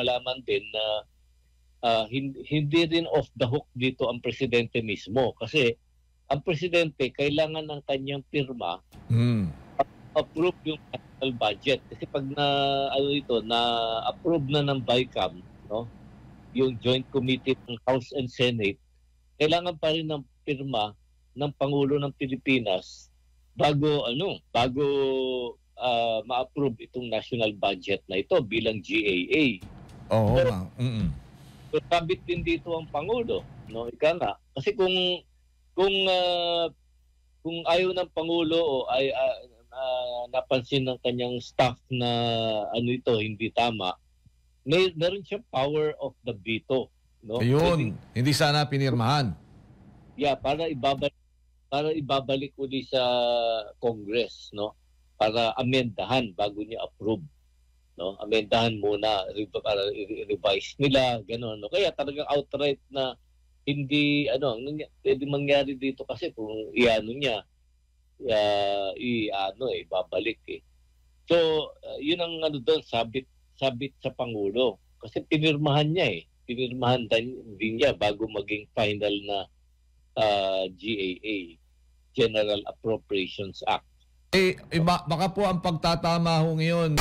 malaman din na hindi rin off the hook dito ang presidente mismo. Kasi ang presidente kailangan ng kanyang pirma approve yung national budget. Kasi pag na-approve na ng BICAM, no, yung Joint Committee ng House and Senate, kailangan pa rin ng pirma ng Pangulo ng Pilipinas bago ma-approve itong national budget na ito bilang GAA. Oo. So, kabit din dito ang Pangulo, no? Ika nga. Kasi kung ayaw ng Pangulo o napansin ng kanyang staff na hindi tama, meron siyang power of the veto, no? Ayun, hindi sana pinirmahan. Yeah, para ibabalik uli sa Congress, no? Para amendahan bago niya approve, no? Amendahan muna para i-revise nila, gano'n, no? Kaya talagang outright na hindi pwede mangyari dito kasi kung ibabalik eh. So, yun ang doon sabit sa Pangulo kasi pinirmahan niya eh. Pinirmahan din niya bago maging final na GAA, General Appropriations Act. Baka po ang pagtatama ho ngayon